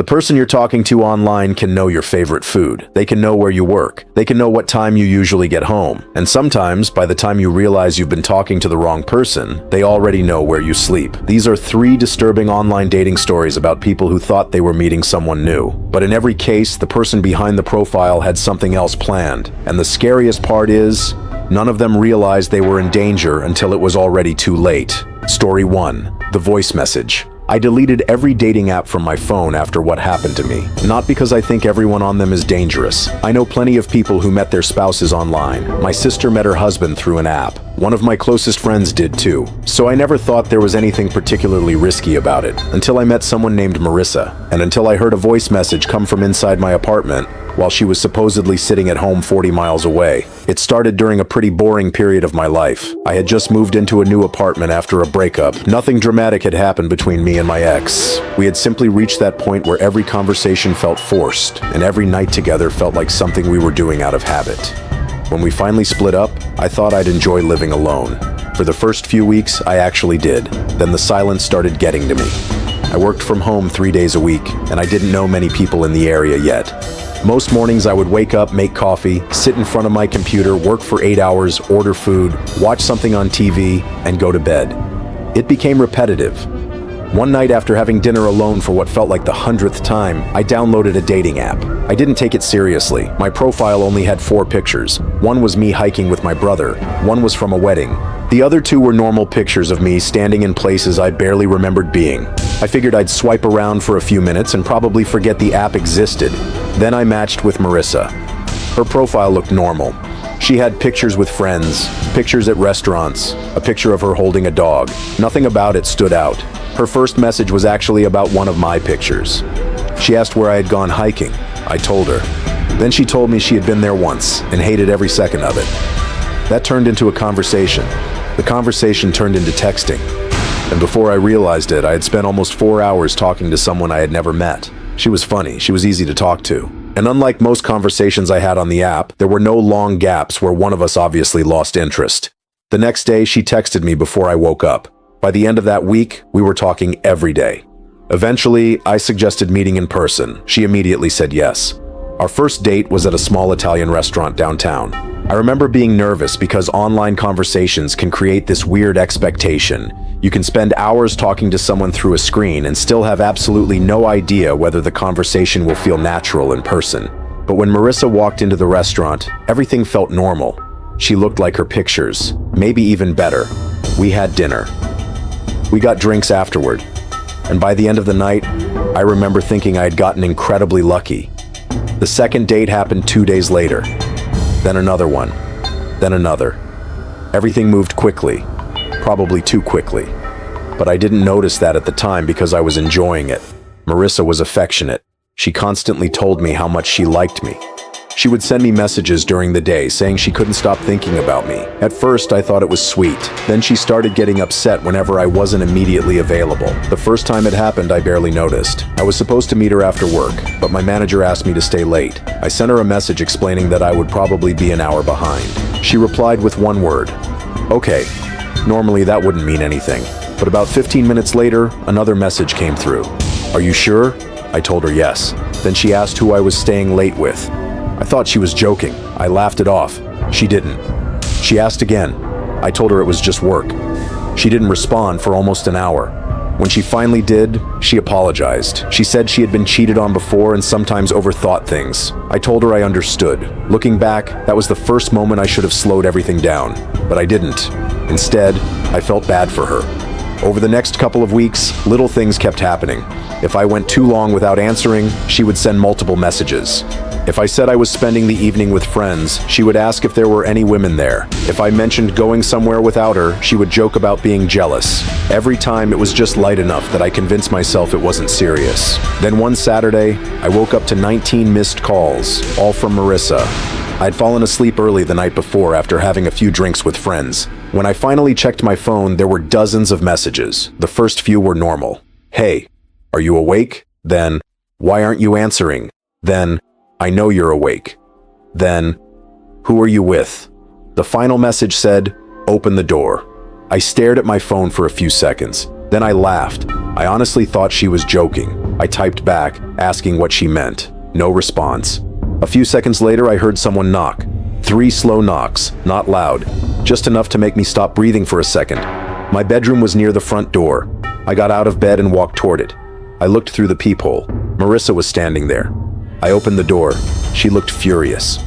person you're talking to online can know your favorite food. They can know where you work. They can know what time you usually get home. And sometimes, by the time you realize you've been talking to the wrong person, they already know where you sleep. These are 3 disturbing online dating stories about people who thought they were meeting someone new. But in every case, the person behind the profile had something else planned. And the scariest part is, none of them realized they were in danger until it was already too late. Story 1. The voice message. I deleted every dating app from my phone after what happened to me. Not because I think everyone on them is dangerous. I know plenty of people who met their spouses online. My sister met her husband through an app. One of my closest friends did too. So I never thought there was anything particularly risky about it, until I met someone named Marissa, and until I heard a voice message come from inside my apartment while she was supposedly sitting at home 40 miles away. It started during a pretty boring period of my life. I had just moved into a new apartment after a breakup. Nothing dramatic had happened between me and my ex. We had simply reached that point where every conversation felt forced, and every night together felt like something we were doing out of habit. When we finally split up, I thought I'd enjoy living alone. For the first few weeks, I actually did. Then the silence started getting to me. I worked from home 3 days a week, and I didn't know many people in the area yet. Most mornings I would wake up, make coffee, sit in front of my computer, work for 8 hours, order food, watch something on TV, and go to bed. It became repetitive. One night after having dinner alone for what felt like the 100th time, I downloaded a dating app. I didn't take it seriously. My profile only had 4 pictures. One was me hiking with my brother. One was from a wedding. The other 2 were normal pictures of me standing in places I barely remembered being. I figured I'd swipe around for a few minutes and probably forget the app existed. Then I matched with Marissa. Her profile looked normal. She had pictures with friends, pictures at restaurants, a picture of her holding a dog. Nothing about it stood out. Her first message was actually about one of my pictures. She asked where I had gone hiking. I told her. Then she told me she had been there once and hated every second of it. That turned into a conversation. The conversation turned into texting. And before I realized it, I had spent almost 4 hours talking to someone I had never met. She was funny, she was easy to talk to. And unlike most conversations I had on the app, there were no long gaps where one of us obviously lost interest. The next day, she texted me before I woke up. By the end of that week, we were talking every day. Eventually, I suggested meeting in person. She immediately said yes. Our first date was at a small Italian restaurant downtown. I remember being nervous because online conversations can create this weird expectation. You can spend hours talking to someone through a screen and still have absolutely no idea whether the conversation will feel natural in person. But when Marissa walked into the restaurant, everything felt normal. She looked like her pictures, maybe even better. We had dinner. We got drinks afterward. And by the end of the night, I remember thinking I had gotten incredibly lucky. The second date happened 2 days later. Then another one. Then another. Everything moved quickly. Probably too quickly. But I didn't notice that at the time because I was enjoying it. Marissa was affectionate. She constantly told me how much she liked me. She would send me messages during the day saying she couldn't stop thinking about me. At first, I thought it was sweet. Then she started getting upset whenever I wasn't immediately available. The first time it happened, I barely noticed. I was supposed to meet her after work, but my manager asked me to stay late. I sent her a message explaining that I would probably be an hour behind. She replied with one word, "Okay." Normally that wouldn't mean anything. But about 15 minutes later, another message came through. "Are you sure?" I told her yes. Then she asked who I was staying late with. I thought she was joking. I laughed it off. She didn't. She asked again. I told her it was just work. She didn't respond for almost an hour. When she finally did, she apologized. She said she had been cheated on before and sometimes overthought things. I told her I understood. Looking back, that was the first moment I should have slowed everything down. But I didn't. Instead, I felt bad for her. Over the next couple of weeks, little things kept happening. If I went too long without answering, she would send multiple messages. If I said I was spending the evening with friends, she would ask if there were any women there. If I mentioned going somewhere without her, she would joke about being jealous. Every time it was just light enough that I convinced myself it wasn't serious. Then one Saturday, I woke up to 19 missed calls, all from Marissa. I'd fallen asleep early the night before after having a few drinks with friends. When I finally checked my phone, there were dozens of messages. The first few were normal. "Hey, are you awake?" Then, "Why aren't you answering?" Then, "I know you're awake." Then, "Who are you with?" The final message said, "Open the door." I stared at my phone for a few seconds. Then I laughed. I honestly thought she was joking. I typed back, asking what she meant. No response. A few seconds later, I heard someone knock. 3 slow knocks, not loud, just enough to make me stop breathing for a second. My bedroom was near the front door. I got out of bed and walked toward it. I looked through the peephole. Marissa was standing there. I opened the door. She looked furious.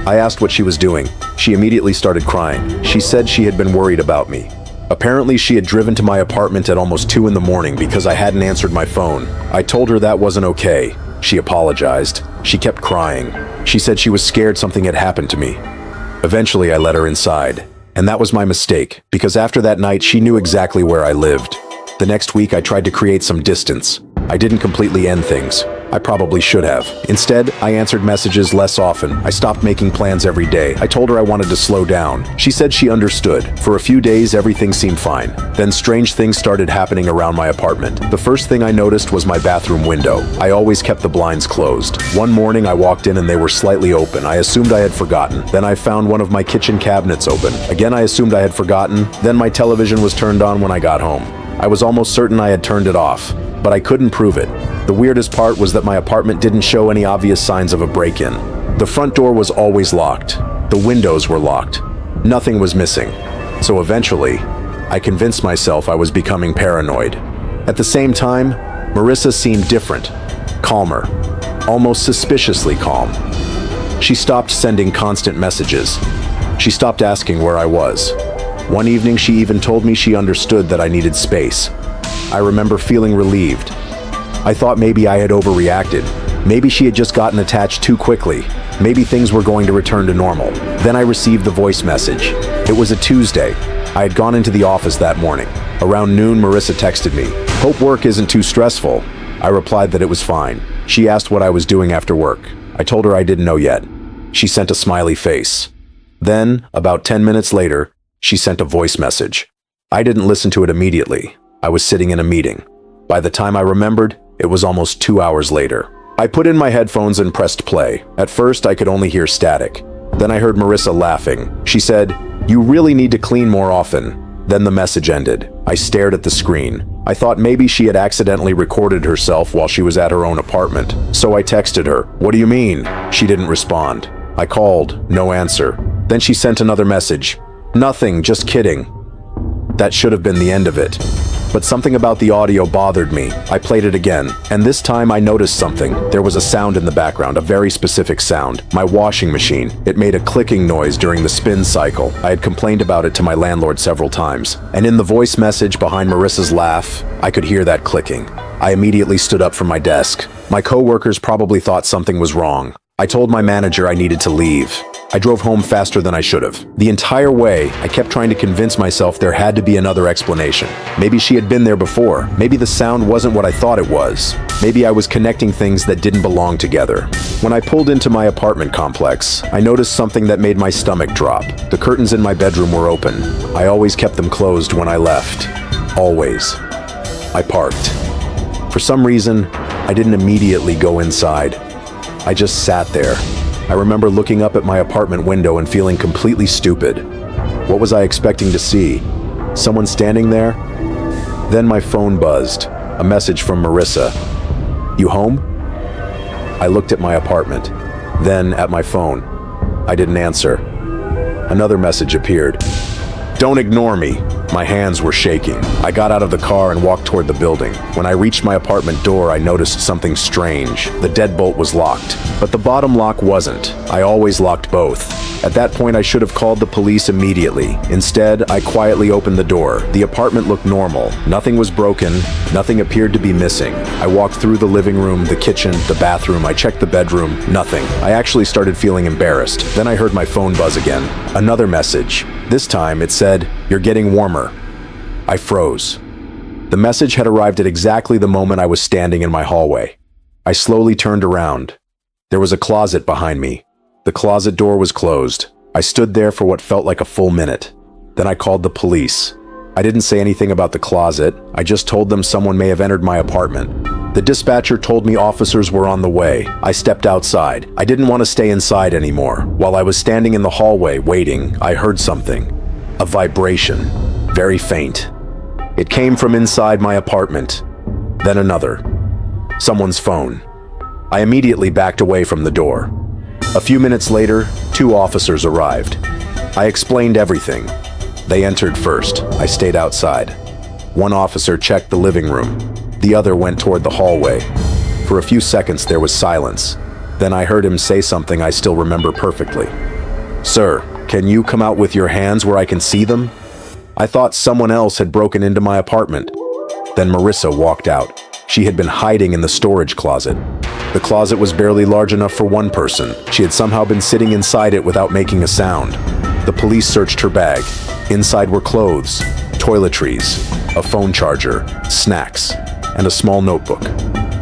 I asked what she was doing. She immediately started crying. She said she had been worried about me. Apparently, she had driven to my apartment at almost 2 in the morning because I hadn't answered my phone. I told her that wasn't okay. She apologized. She kept crying. She said she was scared something had happened to me. Eventually, I let her inside. And that was my mistake, because after that night, she knew exactly where I lived. The next week, I tried to create some distance. I didn't completely end things. I probably should have. Instead, I answered messages less often. I stopped making plans every day. I told her I wanted to slow down. She said she understood. For a few days, everything seemed fine. Then strange things started happening around my apartment. The first thing I noticed was my bathroom window. I always kept the blinds closed. One morning, I walked in and they were slightly open. I assumed I had forgotten. Then I found one of my kitchen cabinets open. Again, I assumed I had forgotten. Then my television was turned on when I got home. I was almost certain I had turned it off, but I couldn't prove it. The weirdest part was that my apartment didn't show any obvious signs of a break-in. The front door was always locked. The windows were locked. Nothing was missing. So eventually, I convinced myself I was becoming paranoid. At the same time, Marissa seemed different, calmer, almost suspiciously calm. She stopped sending constant messages. She stopped asking where I was. One evening, she even told me she understood that I needed space. I remember feeling relieved. I thought maybe I had overreacted. Maybe she had just gotten attached too quickly. Maybe things were going to return to normal. Then I received the voice message. It was a Tuesday. I had gone into the office that morning. Around noon, Marissa texted me. "Hope work isn't too stressful." I replied that it was fine. She asked what I was doing after work. I told her I didn't know yet. She sent a smiley face. Then, about 10 minutes later, she sent a voice message. I didn't listen to it immediately. I was sitting in a meeting. By the time I remembered, it was almost 2 hours later. I put in my headphones and pressed play. At first, I could only hear static. Then I heard Marissa laughing. She said, "You really need to clean more often." Then the message ended. I stared at the screen. I thought maybe she had accidentally recorded herself while she was at her own apartment. So I texted her, "What do you mean?" She didn't respond. I called, no answer. Then she sent another message. "Nothing, just kidding." That should have been the end of it. But something about the audio bothered me. I played it again, and this time I noticed something. There was a sound in the background, a very specific sound. My washing machine. It made a clicking noise during the spin cycle. I had complained about it to my landlord several times. And in the voice message behind Marissa's laugh, I could hear that clicking. I immediately stood up from my desk. My coworkers probably thought something was wrong. I told my manager I needed to leave. I drove home faster than I should have. The entire way, I kept trying to convince myself there had to be another explanation. Maybe she had been there before. Maybe the sound wasn't what I thought it was. Maybe I was connecting things that didn't belong together. When I pulled into my apartment complex, I noticed something that made my stomach drop. The curtains in my bedroom were open. I always kept them closed when I left. Always. I parked. For some reason, I didn't immediately go inside. I just sat there. I remember looking up at my apartment window and feeling completely stupid. What was I expecting to see? Someone standing there? Then my phone buzzed. A message from Marissa. "You home?" I looked at my apartment, then at my phone. I didn't answer. Another message appeared. "Don't ignore me." My hands were shaking. I got out of the car and walked toward the building. When I reached my apartment door, I noticed something strange. The deadbolt was locked, but the bottom lock wasn't. I always locked both. At that point, I should have called the police immediately. Instead, I quietly opened the door. The apartment looked normal. Nothing was broken. Nothing appeared to be missing. I walked through the living room, the kitchen, the bathroom. I checked the bedroom. Nothing. I actually started feeling embarrassed. Then I heard my phone buzz again. Another message. This time, it said, "You're getting warmer." I froze. The message had arrived at exactly the moment I was standing in my hallway. I slowly turned around. There was a closet behind me. The closet door was closed. I stood there for what felt like a full minute. Then I called the police. I didn't say anything about the closet. I just told them someone may have entered my apartment. The dispatcher told me officers were on the way. I stepped outside. I didn't want to stay inside anymore. While I was standing in the hallway waiting, I heard something. A vibration. Very faint. It came from inside my apartment. Then another. Someone's phone. I immediately backed away from the door. A few minutes later, 2 officers arrived. I explained everything. They entered first. I stayed outside. One officer checked the living room. The other went toward the hallway. For a few seconds, there was silence. Then I heard him say something I still remember perfectly. "Sir, can you come out with your hands where I can see them?" I thought someone else had broken into my apartment. Then Marissa walked out. She had been hiding in the storage closet. The closet was barely large enough for one person. She had somehow been sitting inside it without making a sound. The police searched her bag. Inside were clothes, toiletries, a phone charger, snacks, and a small notebook.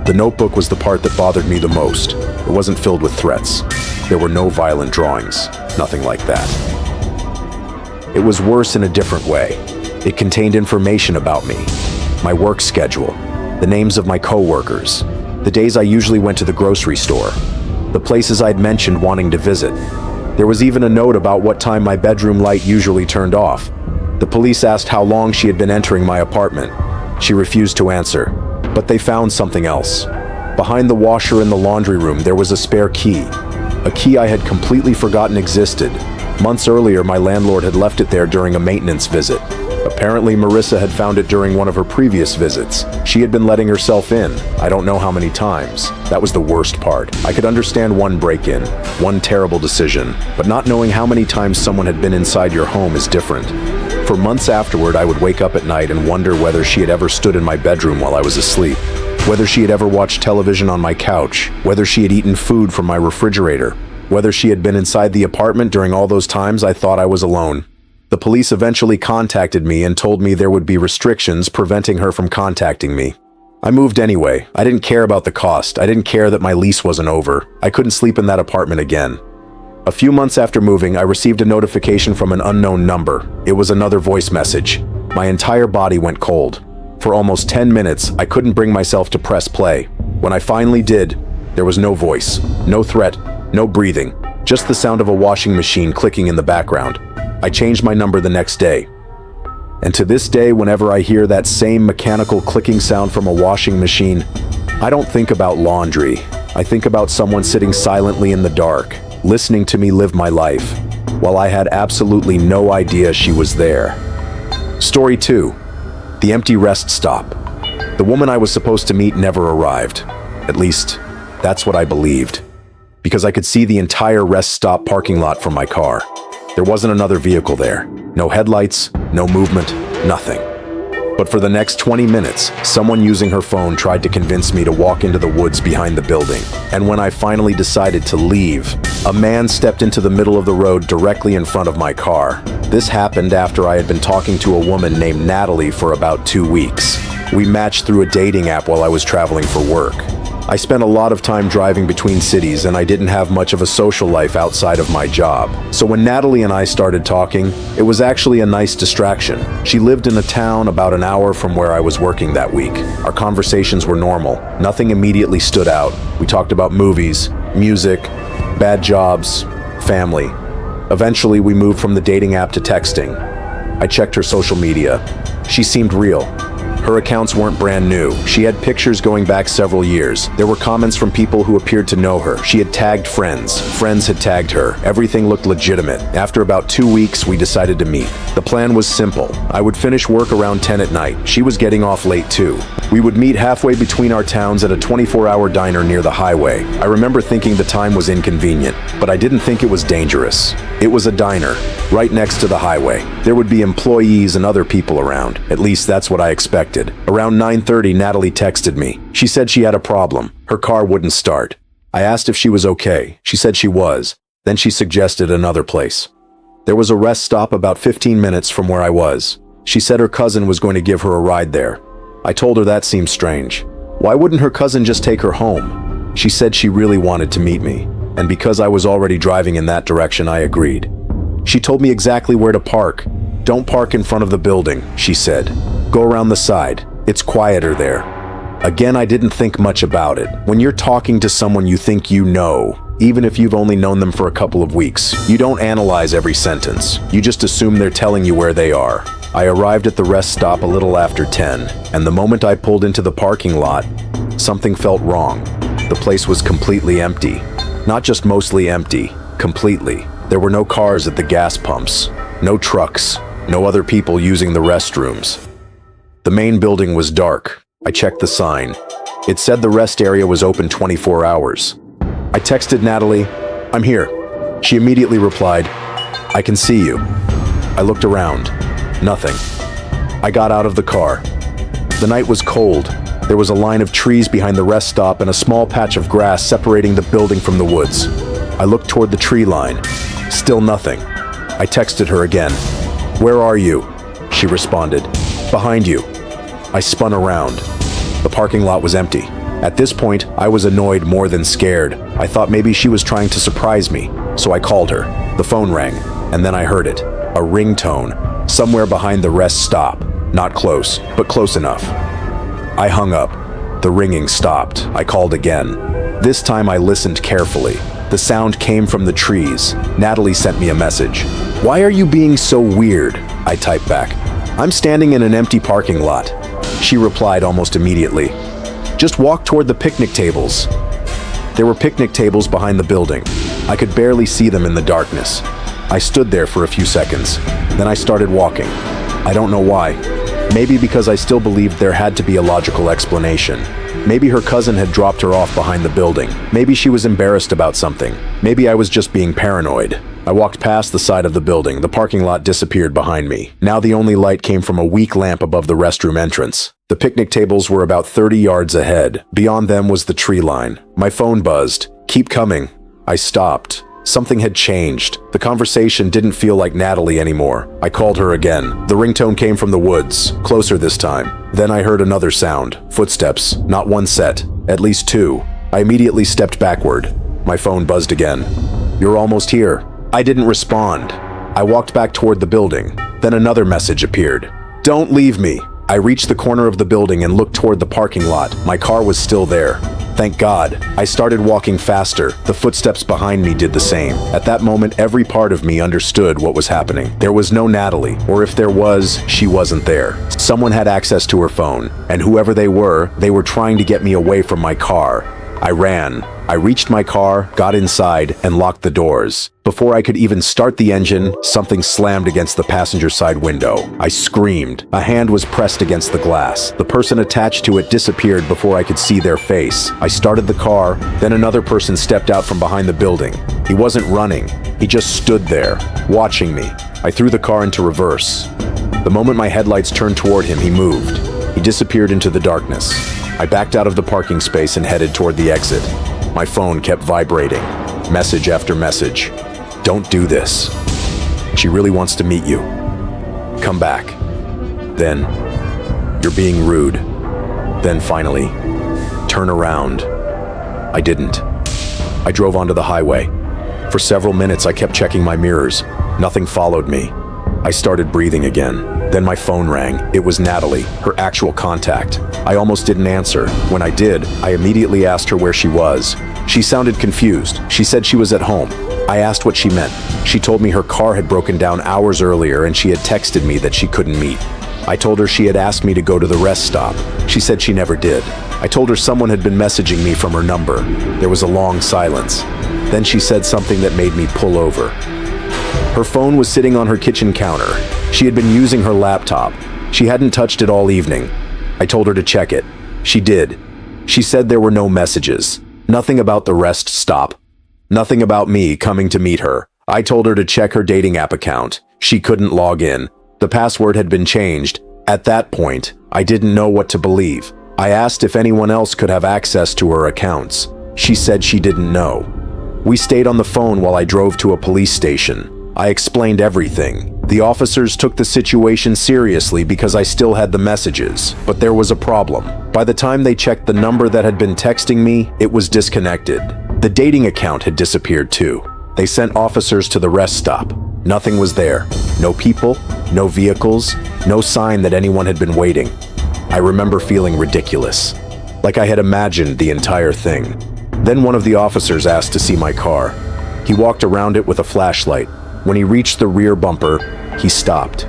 The notebook was the part that bothered me the most. It wasn't filled with threats. There were no violent drawings, nothing like that. It was worse in a different way. It contained information about me, my work schedule, the names of my coworkers, the days I usually went to the grocery store, the places I'd mentioned wanting to visit. There was even a note about what time my bedroom light usually turned off. The police asked how long she had been entering my apartment. She refused to answer, but they found something else. Behind the washer in the laundry room, there was a spare key, a key I had completely forgotten existed. Months earlier, my landlord had left it there during a maintenance visit. Apparently, Marissa had found it during one of her previous visits. She had been letting herself in, I don't know how many times. That was the worst part. I could understand one break-in, one terrible decision, but not knowing how many times someone had been inside your home is different. For months afterward, I would wake up at night and wonder whether she had ever stood in my bedroom while I was asleep, whether she had ever watched television on my couch, whether she had eaten food from my refrigerator, whether she had been inside the apartment during all those times I thought I was alone. The police eventually contacted me and told me there would be restrictions preventing her from contacting me. I moved anyway. I didn't care about the cost. I didn't care that my lease wasn't over. I couldn't sleep in that apartment again. A few months after moving, I received a notification from an unknown number. It was another voice message. My entire body went cold. For almost 10 minutes, I couldn't bring myself to press play. When I finally did, there was no voice, no threat, no breathing, just the sound of a washing machine clicking in the background. I changed my number the next day. And to this day, whenever I hear that same mechanical clicking sound from a washing machine, I don't think about laundry. I think about someone sitting silently in the dark, listening to me live my life, while I had absolutely no idea she was there. Story 2. The empty rest stop. The woman I was supposed to meet never arrived. At least, that's what I believed. Because I could see the entire rest stop parking lot from my car. There wasn't another vehicle there. No headlights, no movement, nothing. But for the next 20 minutes, someone using her phone tried to convince me to walk into the woods behind the building. And when I finally decided to leave, a man stepped into the middle of the road directly in front of my car. This happened after I had been talking to a woman named Natalie for about 2 weeks. We matched through a dating app while I was traveling for work. I spent a lot of time driving between cities and I didn't have much of a social life outside of my job. So when Natalie and I started talking, it was actually a nice distraction. She lived in a town about an hour from where I was working that week. Our conversations were normal. Nothing immediately stood out. We talked about movies, music, bad jobs, family. Eventually, we moved from the dating app to texting. I checked her social media. She seemed real. Her accounts weren't brand new. She had pictures going back several years. There were comments from people who appeared to know her. She had tagged friends. Friends had tagged her. Everything looked legitimate. After about 2 weeks, we decided to meet. The plan was simple. I would finish work around 10 at night. She was getting off late too. We would meet halfway between our towns at a 24-hour diner near the highway. I remember thinking the time was inconvenient, but I didn't think it was dangerous. It was a diner, right next to the highway. There would be employees and other people around. At least that's what I expected. Around 9:30, Natalie texted me. She said she had a problem. Her car wouldn't start. I asked if she was okay. She said she was. Then she suggested another place. There was a rest stop about 15 minutes from where I was. She said her cousin was going to give her a ride there. I told her that seemed strange. Why wouldn't her cousin just take her home? She said she really wanted to meet me, and because I was already driving in that direction, I agreed. She told me exactly where to park. Don't park in front of the building, she said. Go around the side. It's quieter there. Again, I didn't think much about it. When you're talking to someone you think you know, even if you've only known them for a couple of weeks. You don't analyze every sentence. You just assume they're telling you where they are. I arrived at the rest stop a little after 10, and the moment I pulled into the parking lot, something felt wrong. The place was completely empty. Not just mostly empty, completely. There were no cars at the gas pumps, no trucks, no other people using the restrooms. The main building was dark. I checked the sign. It said the rest area was open 24 hours. I texted Natalie, "I'm here." She immediately replied, "I can see you." I looked around. Nothing. I got out of the car. The night was cold. There was a line of trees behind the rest stop and a small patch of grass separating the building from the woods. I looked toward the tree line. Still nothing. I texted her again. "Where are you?" She responded, "Behind you." I spun around. The parking lot was empty. At this point, I was annoyed more than scared. I thought maybe she was trying to surprise me, so I called her. The phone rang, and then I heard it. A ringtone, somewhere behind the rest stop. Not close, but close enough. I hung up. The ringing stopped. I called again. This time I listened carefully. The sound came from the trees. Natalie sent me a message. "Why are you being so weird?" I typed back. "I'm standing in an empty parking lot." She replied almost immediately. "Just walk toward the picnic tables." There were picnic tables behind the building. I could barely see them in the darkness. I stood there for a few seconds. Then I started walking. I don't know why. Maybe because I still believed there had to be a logical explanation. Maybe her cousin had dropped her off behind the building. Maybe she was embarrassed about something. Maybe I was just being paranoid. I walked past the side of the building. The parking lot disappeared behind me. Now the only light came from a weak lamp above the restroom entrance. The picnic tables were about 30 yards ahead. Beyond them was the tree line. My phone buzzed. "Keep coming." I stopped. Something had changed. The conversation didn't feel like Natalie anymore. I called her again. The ringtone came from the woods, closer this time. Then I heard another sound. Footsteps. Not one set. At least two. I immediately stepped backward. My phone buzzed again. "You're almost here." I didn't respond. I walked back toward the building. Then another message appeared. "Don't leave me." I reached the corner of the building and looked toward the parking lot. My car was still there. Thank God. I started walking faster. The footsteps behind me did the same. At that moment, every part of me understood what was happening. There was no Natalie, or if there was, she wasn't there. Someone had access to her phone, and whoever they were trying to get me away from my car. I ran. I reached my car, got inside, and locked the doors. Before I could even start the engine, something slammed against the passenger side window. I screamed. A hand was pressed against the glass. The person attached to it disappeared before I could see their face. I started the car, then another person stepped out from behind the building. He wasn't running. He just stood there, watching me. I threw the car into reverse. The moment my headlights turned toward him, he moved. He disappeared into the darkness. I backed out of the parking space and headed toward the exit. My phone kept vibrating. Message after message. "Don't do this. She really wants to meet you. Come back." Then, "You're being rude." Then finally, "Turn around." I didn't. I drove onto the highway. For several minutes, I kept checking my mirrors. Nothing followed me. I started breathing again. Then my phone rang. It was Natalie, her actual contact. I almost didn't answer. When I did, I immediately asked her where she was. She sounded confused. She said she was at home. I asked what she meant. She told me her car had broken down hours earlier and she had texted me that she couldn't meet. I told her she had asked me to go to the rest stop. She said she never did. I told her someone had been messaging me from her number. There was a long silence. Then she said something that made me pull over. Her phone was sitting on her kitchen counter. She had been using her laptop. She hadn't touched it all evening. I told her to check it. She did. She said there were no messages. Nothing about the rest stop. Nothing about me coming to meet her. I told her to check her dating app account. She couldn't log in. The password had been changed. At that point, I didn't know what to believe. I asked if anyone else could have access to her accounts. She said she didn't know. We stayed on the phone while I drove to a police station. I explained everything. The officers took the situation seriously because I still had the messages, but there was a problem. By the time they checked the number that had been texting me, it was disconnected. The dating account had disappeared too. They sent officers to the rest stop. Nothing was there. No people, no vehicles, no sign that anyone had been waiting. I remember feeling ridiculous, like I had imagined the entire thing. Then one of the officers asked to see my car. He walked around it with a flashlight. When he reached the rear bumper, he stopped.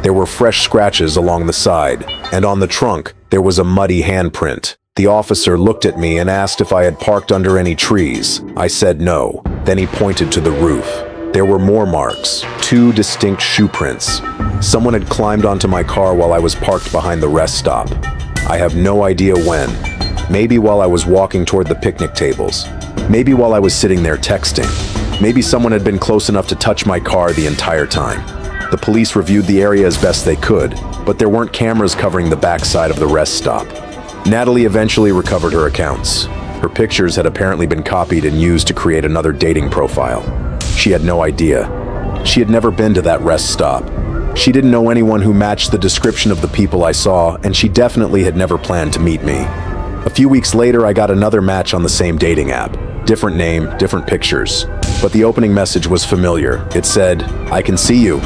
There were fresh scratches along the side, and on the trunk, there was a muddy handprint. The officer looked at me and asked if I had parked under any trees. I said no. Then he pointed to the roof. There were more marks, 2 distinct shoe prints. Someone had climbed onto my car while I was parked behind the rest stop. I have no idea when. Maybe while I was walking toward the picnic tables. Maybe while I was sitting there texting. Maybe someone had been close enough to touch my car the entire time. The police reviewed the area as best they could, but there weren't cameras covering the backside of the rest stop. Natalie eventually recovered her accounts. Her pictures had apparently been copied and used to create another dating profile. She had no idea. She had never been to that rest stop. She didn't know anyone who matched the description of the people I saw, and she definitely had never planned to meet me. A few weeks later, I got another match on the same dating app. Different name, different pictures. But the opening message was familiar. It said, "I can see you."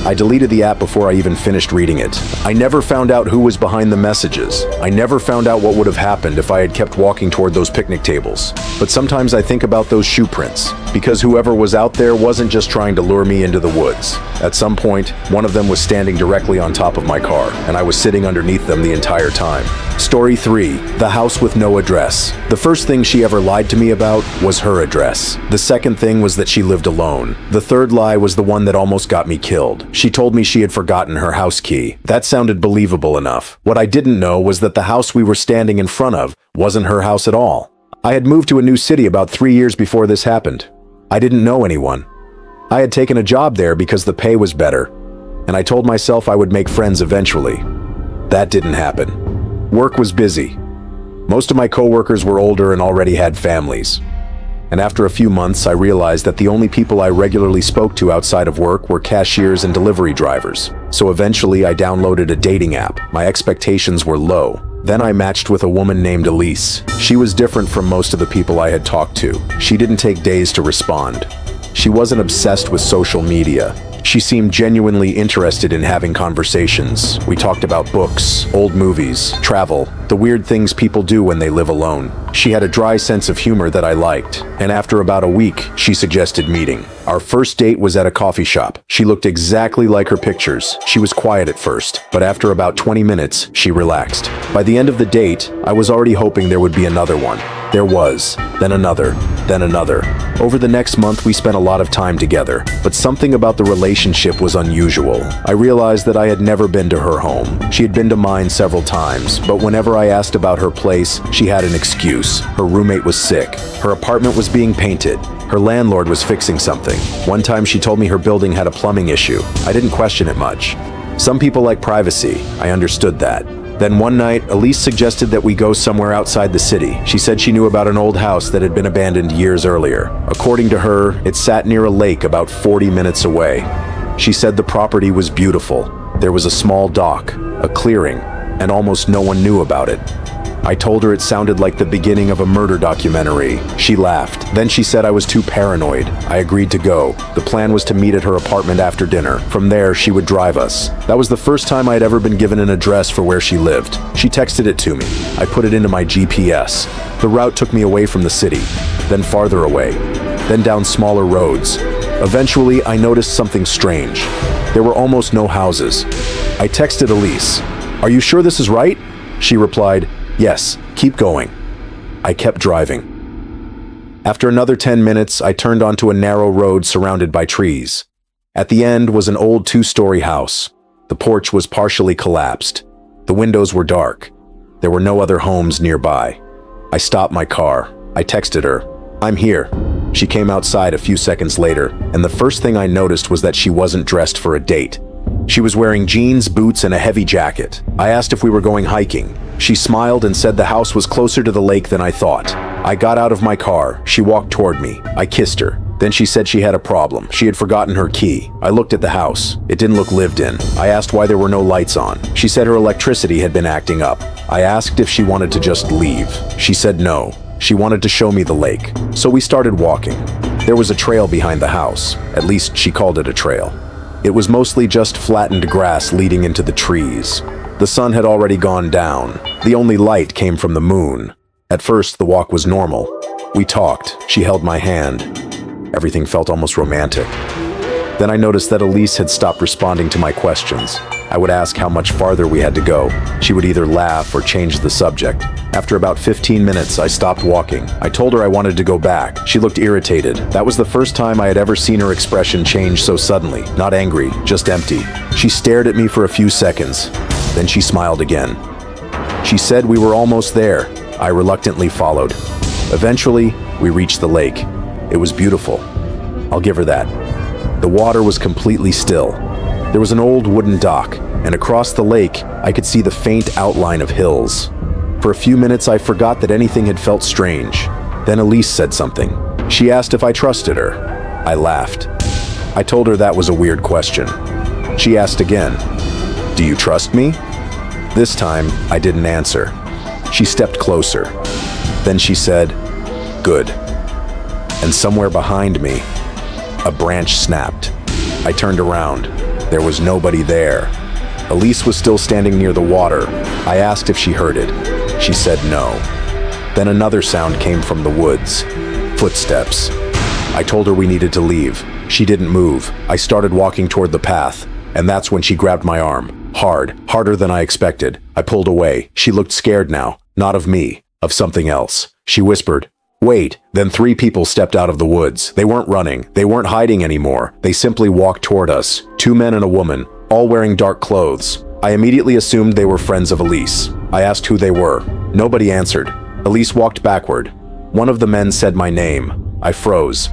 I deleted the app before I even finished reading it. I never found out who was behind the messages. I never found out what would have happened if I had kept walking toward those picnic tables. But sometimes I think about those shoe prints, because whoever was out there wasn't just trying to lure me into the woods. At some point, one of them was standing directly on top of my car, and I was sitting underneath them the entire time. Story 3. The house with no address. The first thing she ever lied to me about was her address. The second thing was that she lived alone. The third lie was the one that almost got me killed. She told me she had forgotten her house key. That sounded believable enough. What I didn't know was that the house we were standing in front of wasn't her house at all. I had moved to a new city about 3 years before this happened. I didn't know anyone. I had taken a job there because the pay was better, and I told myself I would make friends eventually. That didn't happen. Work was busy. Most of my coworkers were older and already had families. And after a few months, I realized that the only people I regularly spoke to outside of work were cashiers and delivery drivers. So eventually, I downloaded a dating app. My expectations were low. Then I matched with a woman named Elise. She was different from most of the people I had talked to. She didn't take days to respond. She wasn't obsessed with social media. She seemed genuinely interested in having conversations. We talked about books, old movies, travel, the weird things people do when they live alone. She had a dry sense of humor that I liked, and after about a week, she suggested meeting. Our first date was at a coffee shop. She looked exactly like her pictures. She was quiet at first, but after about 20 minutes, she relaxed. By the end of the date, I was already hoping there would be another one. There was, then another, then another. Over the next month, we spent a lot of time together, but something about the relationship was unusual. I realized that I had never been to her home. She had been to mine several times, but whenever I asked about her place, she had an excuse. Her roommate was sick. Her apartment was being painted. Her landlord was fixing something. One time she told me her building had a plumbing issue. I didn't question it much. Some people like privacy. I understood that. Then one night, Elise suggested that we go somewhere outside the city. She said she knew about an old house that had been abandoned years earlier. According to her, it sat near a lake about 40 minutes away. She said the property was beautiful. There was a small dock, a clearing, and almost no one knew about it. I told her it sounded like the beginning of a murder documentary. She laughed. Then she said I was too paranoid. I agreed to go. The plan was to meet at her apartment after dinner. From there, she would drive us. That was the first time I had ever been given an address for where she lived. She texted it to me. I put it into my GPS. The route took me away from the city, then farther away, then down smaller roads. Eventually, I noticed something strange. There were almost no houses. I texted Elise, "Are you sure this is right?" She replied, "Yes, keep going." I kept driving. After another 10 minutes, I turned onto a narrow road surrounded by trees. At the end was an old 2-story house. The porch was partially collapsed. The windows were dark. There were no other homes nearby. I stopped my car. I texted her, "I'm here." She came outside a few seconds later, and the first thing I noticed was that she wasn't dressed for a date. She was wearing jeans, boots, and a heavy jacket. I asked if we were going hiking. She smiled and said the house was closer to the lake than I thought. I got out of my car. She walked toward me. I kissed her. Then she said she had a problem. She had forgotten her key. I looked at the house. It didn't look lived in. I asked why there were no lights on. She said her electricity had been acting up. I asked if she wanted to just leave. She said no. She wanted to show me the lake. So we started walking. There was a trail behind the house. At least she called it a trail. It was mostly just flattened grass leading into the trees. The sun had already gone down. The only light came from the moon. At first, the walk was normal. We talked. She held my hand. Everything felt almost romantic. Then I noticed that Elise had stopped responding to my questions. I would ask how much farther we had to go. She would either laugh or change the subject. After about 15 minutes, I stopped walking. I told her I wanted to go back. She looked irritated. That was the first time I had ever seen her expression change so suddenly. Not angry, just empty. She stared at me for a few seconds. Then she smiled again. She said we were almost there. I reluctantly followed. Eventually, we reached the lake. It was beautiful. I'll give her that. The water was completely still. There was an old wooden dock, and across the lake, I could see the faint outline of hills. For a few minutes, I forgot that anything had felt strange. Then Elise said something. She asked if I trusted her. I laughed. I told her that was a weird question. She asked again, "Do you trust me?" This time, I didn't answer. She stepped closer. Then she said, "Good." And somewhere behind me, a branch snapped. I turned around. There was nobody there. Elise was still standing near the water. I asked if she heard it. She said no. Then another sound came from the woods. Footsteps. I told her we needed to leave. She didn't move. I started walking toward the path, and that's when she grabbed my arm. Harder than I expected. I pulled away. She looked scared now. Not of me, of something else. She whispered, "Wait." Then 3 people stepped out of the woods. They weren't running. They weren't hiding anymore. They simply walked toward us. 2 men and a woman, all wearing dark clothes. I immediately assumed they were friends of Elise. I asked who they were. Nobody answered. Elise walked backward. One of the men said my name. I froze.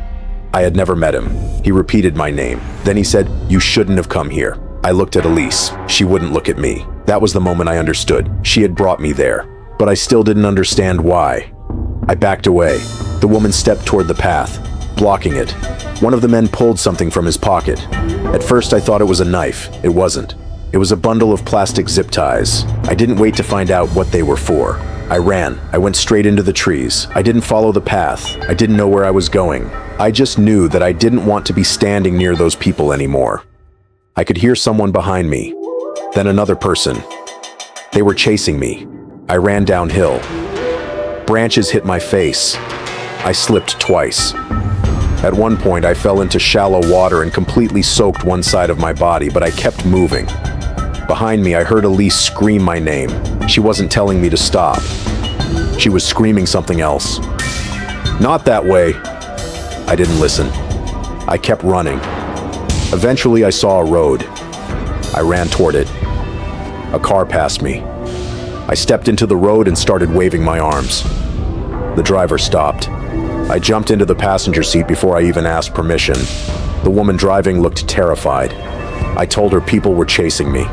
I had never met him. He repeated my name. Then he said, "You shouldn't have come here." I looked at Elise. She wouldn't look at me. That was the moment I understood. She had brought me there. But I still didn't understand why. I backed away. The woman stepped toward the path, blocking it. One of the men pulled something from his pocket. At first I thought it was a knife. It wasn't. It was a bundle of plastic zip ties. I didn't wait to find out what they were for. I ran. I went straight into the trees. I didn't follow the path. I didn't know where I was going. I just knew that I didn't want to be standing near those people anymore. I could hear someone behind me. Then another person. They were chasing me. I ran downhill. Branches hit my face. I slipped twice. At one point, I fell into shallow water and completely soaked one side of my body, but I kept moving. Behind me, I heard Elise scream my name. She wasn't telling me to stop. She was screaming something else. "Not that way." I didn't listen. I kept running. Eventually, I saw a road. I ran toward it. A car passed me. I stepped into the road and started waving my arms. The driver stopped. I jumped into the passenger seat before I even asked permission. The woman driving looked terrified. I told her people were chasing me.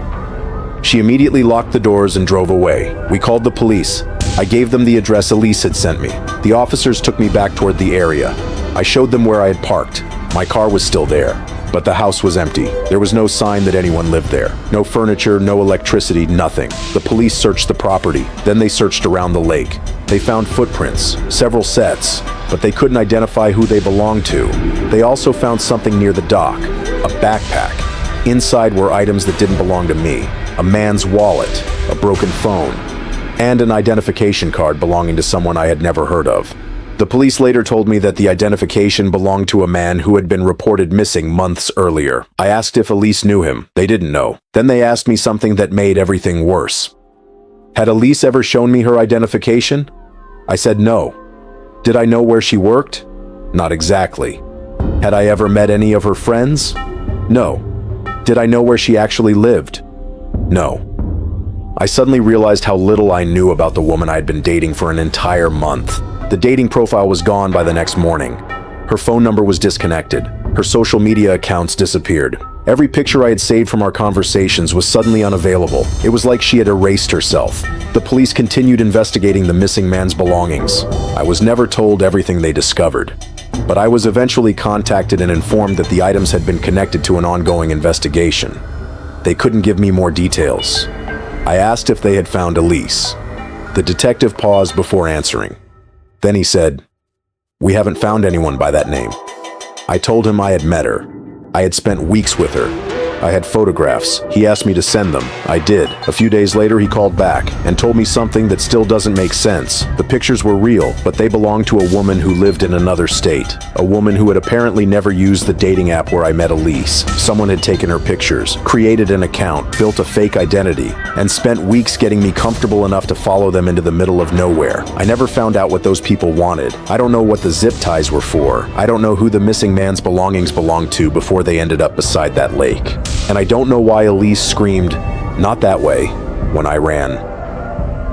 She immediately locked the doors and drove away. We called the police. I gave them the address Elise had sent me. The officers took me back toward the area. I showed them where I had parked. My car was still there, but the house was empty. There was no sign that anyone lived there. No furniture, no electricity, nothing. The police searched the property. Then they searched around the lake. They found footprints, several sets, but they couldn't identify who they belonged to. They also found something near the dock, a backpack. Inside were items that didn't belong to me. A man's wallet, a broken phone, and an identification card belonging to someone I had never heard of. The police later told me that the identification belonged to a man who had been reported missing months earlier. I asked if Elise knew him. They didn't know. Then they asked me something that made everything worse. Had Elise ever shown me her identification? I said no. Did I know where she worked? Not exactly. Had I ever met any of her friends? No. Did I know where she actually lived? No. I suddenly realized how little I knew about the woman I had been dating for an entire month. The dating profile was gone by the next morning. Her phone number was disconnected. Her social media accounts disappeared. Every picture I had saved from our conversations was suddenly unavailable. It was like she had erased herself. The police continued investigating the missing man's belongings. I was never told everything they discovered, but I was eventually contacted and informed that the items had been connected to an ongoing investigation. They couldn't give me more details. I asked if they had found Elise. The detective paused before answering. Then he said, "We haven't found anyone by that name." I told him I had met her. I had spent weeks with her. I had photographs. He asked me to send them. I did. A few days later, he called back and told me something that still doesn't make sense. The pictures were real, but they belonged to a woman who lived in another state. A woman who had apparently never used the dating app where I met Elise. Someone had taken her pictures, created an account, built a fake identity, and spent weeks getting me comfortable enough to follow them into the middle of nowhere. I never found out what those people wanted. I don't know what the zip ties were for. I don't know who the missing man's belongings belonged to before they ended up beside that lake. And I don't know why Elise screamed, "Not that way," when I ran.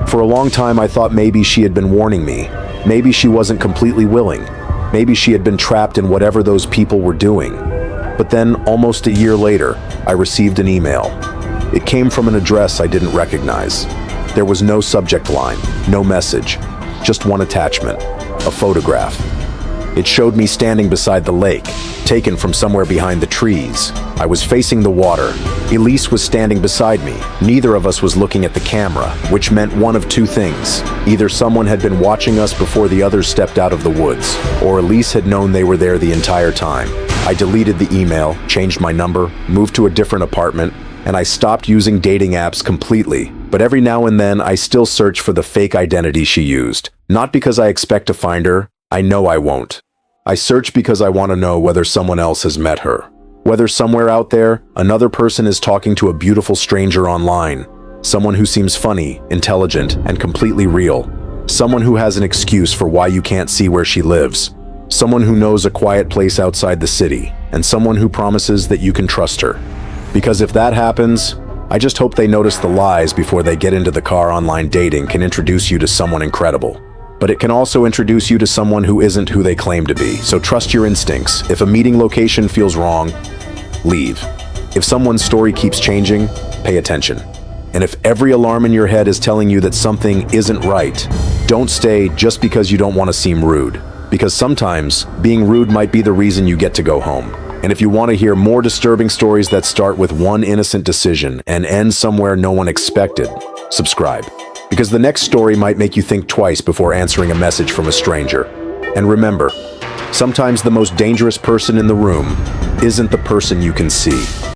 For a long time, I thought maybe she had been warning me. Maybe she wasn't completely willing. Maybe she had been trapped in whatever those people were doing. But then, almost a year later, I received an email. It came from an address I didn't recognize. There was no subject line, no message, just one attachment, a photograph. It showed me standing beside the lake, taken from somewhere behind the trees. I was facing the water. Elise was standing beside me. Neither of us was looking at the camera, which meant one of two things. Either someone had been watching us before the others stepped out of the woods, or Elise had known they were there the entire time. I deleted the email, changed my number, moved to a different apartment, and I stopped using dating apps completely. But every now and then, I still search for the fake identity she used. Not because I expect to find her. I know I won't. I search because I want to know whether someone else has met her. Whether somewhere out there, another person is talking to a beautiful stranger online. Someone who seems funny, intelligent, and completely real. Someone who has an excuse for why you can't see where she lives. Someone who knows a quiet place outside the city. And someone who promises that you can trust her. Because if that happens, I just hope they notice the lies before they get into the car. Online dating can introduce you to someone incredible. But it can also introduce you to someone who isn't who they claim to be. So trust your instincts. If a meeting location feels wrong, leave. If someone's story keeps changing, pay attention. And if every alarm in your head is telling you that something isn't right, don't stay just because you don't want to seem rude. Because sometimes, being rude might be the reason you get to go home. And if you want to hear more disturbing stories that start with one innocent decision and end somewhere no one expected, subscribe. Because the next story might make you think twice before answering a message from a stranger. And remember, sometimes the most dangerous person in the room isn't the person you can see.